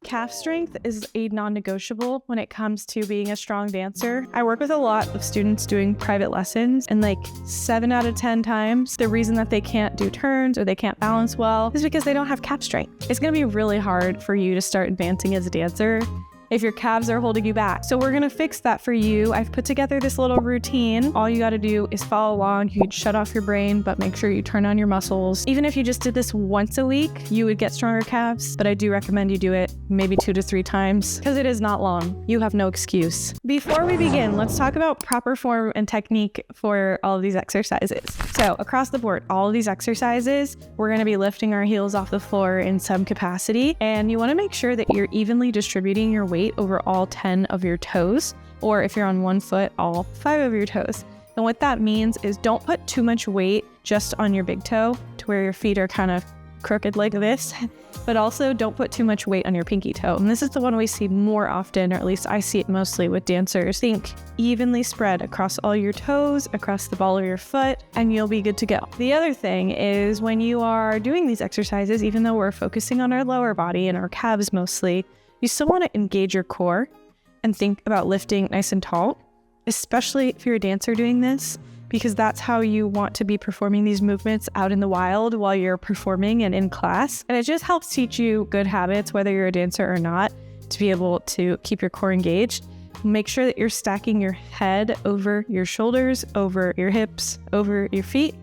Calf strength is a non-negotiable when it comes to being a strong dancer. I work with a lot of students doing private lessons, and like 7 out of 10 times, the reason that they can't do turns or they can't balance well is because they don't have calf strength. It's gonna be really hard for you to start advancing as a dancer if your calves are holding you back. So we're gonna fix that for you. I've put together this little routine. All you gotta do is follow along. You can shut off your brain, but make sure you turn on your muscles. Even if you just did this once a week, you would get stronger calves, but I do recommend you do it maybe 2 to 3 times because it is not long. You have no excuse. Before we begin, let's talk about proper form and technique for all of these exercises. So across the board, all of these exercises, we're gonna be lifting our heels off the floor in some capacity, and you wanna make sure that you're evenly distributing your weight over all 10 of your toes, or if you're on one foot, all 5 of your toes. And what that means is don't put too much weight just on your big toe to where your feet are kind of crooked like this, but also don't put too much weight on your pinky toe. And this is the one we see more often, or at least I see it mostly with dancers. Think evenly spread across all your toes, across the ball of your foot, and you'll be good to go. The other thing is when you are doing these exercises, even though we're focusing on our lower body and our calves mostly, you still want to engage your core and think about lifting nice and tall, especially if you're a dancer doing this, because that's how you want to be performing these movements out in the wild while you're performing and in class. And it just helps teach you good habits, whether you're a dancer or not, to be able to keep your core engaged. Make sure that you're stacking your head over your shoulders, over your hips, over your feet.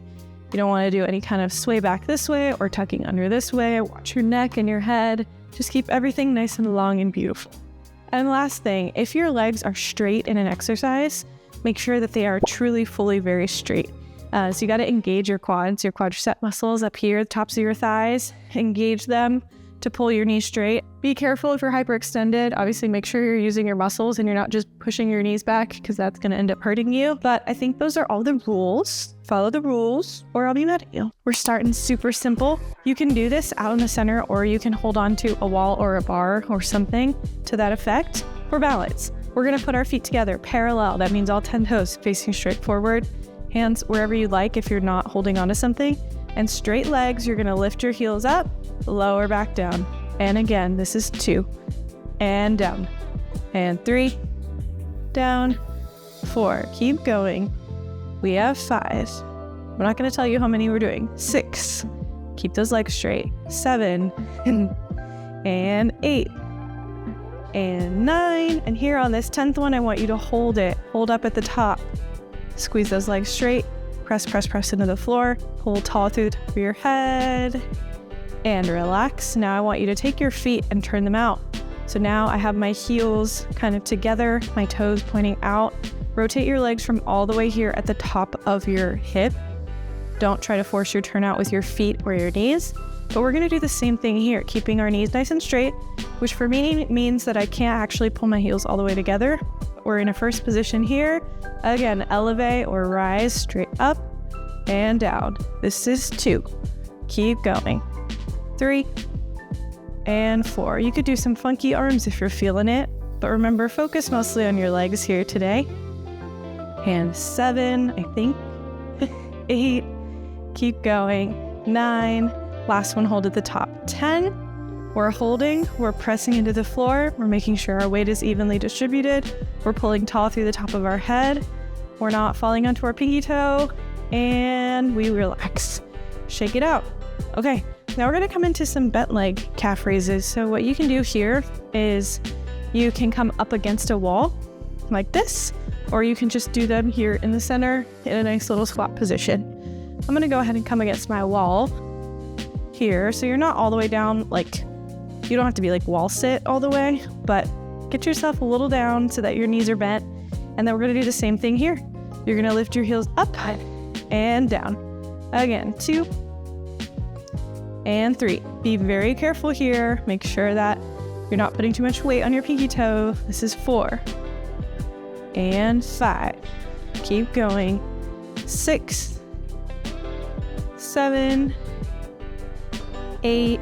You don't want to do any kind of sway back this way or tucking under this way. Watch your neck and your head. Just keep everything nice and long and beautiful. And last thing, if your legs are straight in an exercise, make sure that they are truly, fully, very straight. So you got to engage your quads, your quadricep muscles up here, the tops of your thighs, engage them to pull your knees straight. Be careful if you're hyperextended. Obviously, make sure you're using your muscles and you're not just pushing your knees back because that's going to end up hurting you. But I think those are all the rules. Follow the rules or I'll be mad at you. We're starting super simple. You can do this out in the center, or you can hold on to a wall or a bar or something to that effect for balance. We're going to put our feet together parallel. That means all 10 toes facing straight forward. Hands wherever you like if you're not holding on to something. And straight legs, you're going to lift your heels up, lower back down. And again, this is 2. And down. And 3. Down. 4. Keep going. We have 5. I'm not going to tell you how many we're doing. 6. Keep those legs straight. 7. And 8. And 9. And here on this 10th one, I want you to hold it. Hold up at the top. Squeeze those legs straight. Press, press, press into the floor. Hold tall through the top of your head. And relax. Now I want you to take your feet and turn them out. So now I have my heels kind of together, my toes pointing out. Rotate your legs from all the way here at the top of your hip. Don't try to force your turn out with your feet or your knees. But we're going to do the same thing here, keeping our knees nice and straight, which for me means that I can't actually pull my heels all the way together. We're in a first position here. Again, elevate or rise straight up and down. This is 2. Keep going. 3 and 4. You could do some funky arms if you're feeling it, but remember, focus mostly on your legs here today. And 7, I think. 8. Keep going. 9. Last one, hold at the top. 10. We're holding, we're pressing into the floor, we're making sure our weight is evenly distributed, we're pulling tall through the top of our head, we're not falling onto our pinky toe, and we relax. Shake it out. Okay, now we're gonna come into some bent leg calf raises. So what you can do here is you can come up against a wall like this, or you can just do them here in the center in a nice little squat position. I'm gonna go ahead and come against my wall here. So you're not all the way down, like, you don't have to be like wall sit all the way, but get yourself a little down so that your knees are bent. And then we're gonna do the same thing here. You're gonna lift your heels up and down. Again, 2 and 3. Be very careful here. Make sure that you're not putting too much weight on your pinky toe. This is 4 and 5. Keep going. 6, 7, 8,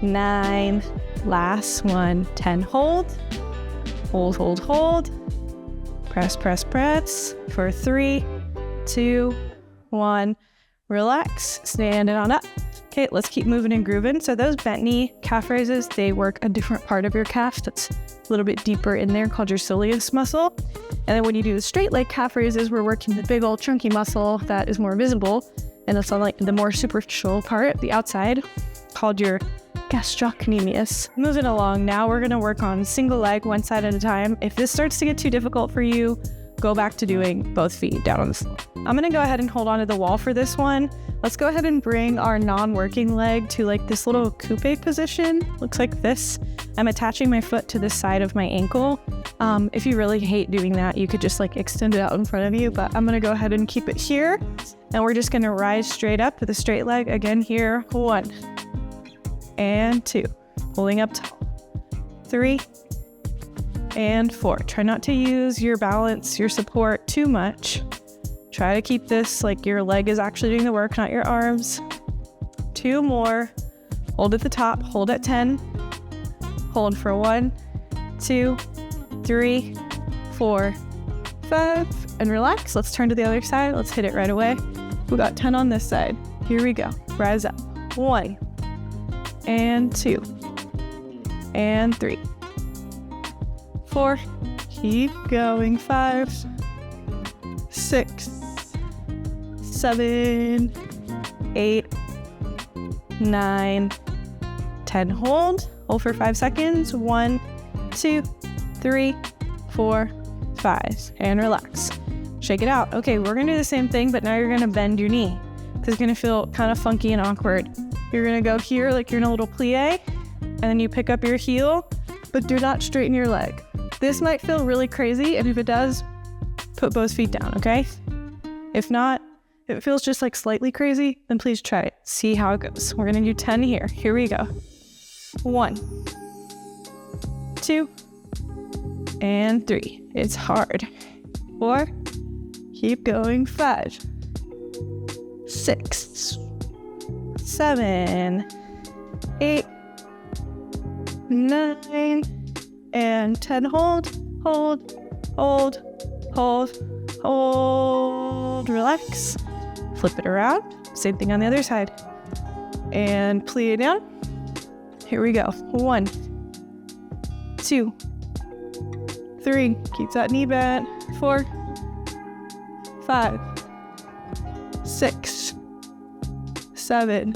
9, last one, 10. Hold, hold, hold, hold. Press, press, press for 3, 2, 1. Relax, stand it on up. Okay, let's keep moving and grooving. So those bent knee calf raises, they work a different part of your calf that's a little bit deeper in there called your soleus muscle. And then when you do the straight leg calf raises, we're working the big old chunky muscle that is more visible. And it's on like the more superficial part, the outside, called your gastrocnemius. Moving along, now we're gonna work on single leg, one side at a time. If this starts to get too difficult for you, go back to doing both feet down on the floor. I'm gonna go ahead and hold on to the wall for this one. Let's go ahead and bring our non-working leg to like this little coupe position. Looks like this. I'm attaching my foot to the side of my ankle. If you really hate doing that, you could just like extend it out in front of you, but I'm gonna go ahead and keep it here. And we're just gonna rise straight up with a straight leg. Again here, 1 and 2. Pulling up tall. 3 and 4. Try not to use your balance, your support too much. Try to keep this like your leg is actually doing the work, not your arms. 2 more. Hold at the top, hold at 10. Hold for 1, 2, 3, 4, 5, and relax. Let's turn to the other side. Let's hit it right away. We got 10 on this side. Here we go. Rise up. 1 and 2 and 3, 4. Keep going. 5, 6, 7, 8, 9, 10. Hold for 5 seconds. 1, 2, 3, 4, 5, and relax. Shake it out. Okay, we're gonna do the same thing, but now you're gonna bend your knee. It's gonna feel kind of funky and awkward. You're gonna go here like you're in a little plie, and then you pick up your heel, but do not straighten your leg. This might feel really crazy, and if it does, put both feet down, okay? If not, if it feels just like slightly crazy, then please try it. See how it goes. We're gonna do 10 here. Here we go. 1, 2, and 3. It's hard. 4, keep going. 5, 6, 7, 8, 9, and 10. Hold, hold, hold, hold, hold. Relax. Flip it around. Same thing on the other side. And plie it down. Here we go. 1, 2, 3. Keep that knee bent. 4, 5, 6, 7,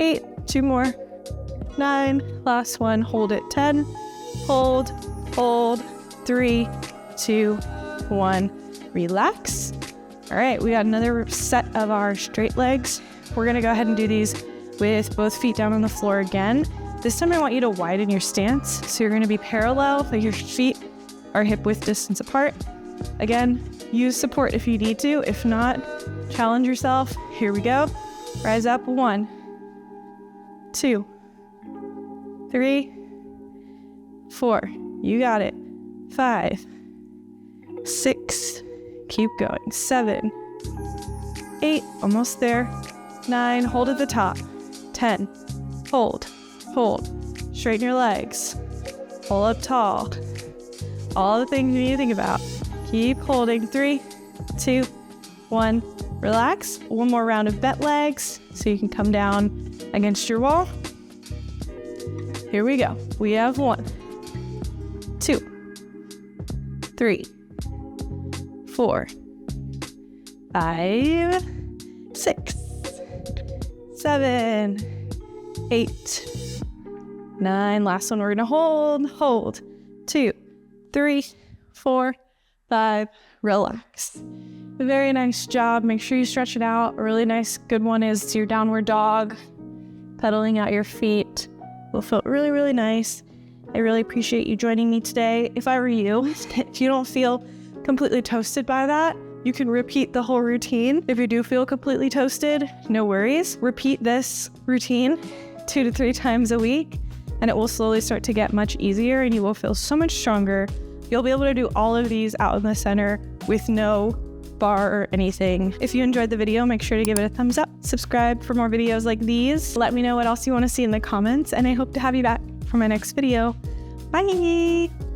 8. 2 more. 9. Last one. Hold it. 10. Hold, hold. 3, 2, 1. Relax. All right, we got another set of our straight legs. We're gonna go ahead and do these with both feet down on the floor again. This time I want you to widen your stance. So you're gonna be parallel, like your feet are hip width distance apart. Again, use support if you need to. If not, challenge yourself. Here we go. Rise up. 1, 2, 3, 4. You got it. 5, 6. Keep going. 7, 8. Almost there. 9. Hold at the top. 10. Hold. Hold. Straighten your legs. Pull up tall. All the things you need to think about. Keep holding. 3, 2, 1. Relax. One more round of bent legs so you can come down against your wall. Here we go. We have 1, 2, 3, 4, 5, 6, 7, 8, 9. Last one, we're gonna hold. 2, 3, 4, 5. Relax. Very nice job. Make sure you stretch it out. A really nice, good one is your downward dog. Pedaling out your feet will feel really, really nice. I really appreciate you joining me today. If I were you, if you don't feel completely toasted by that, you can repeat the whole routine. If you do feel completely toasted, no worries. Repeat this routine 2 to 3 times a week, and it will slowly start to get much easier and you will feel so much stronger. You'll be able to do all of these out in the center with no bar or anything. If you enjoyed the video, make sure to give it a thumbs up. Subscribe for more videos like these. Let me know what else you want to see in the comments, and I hope to have you back for my next video. Bye!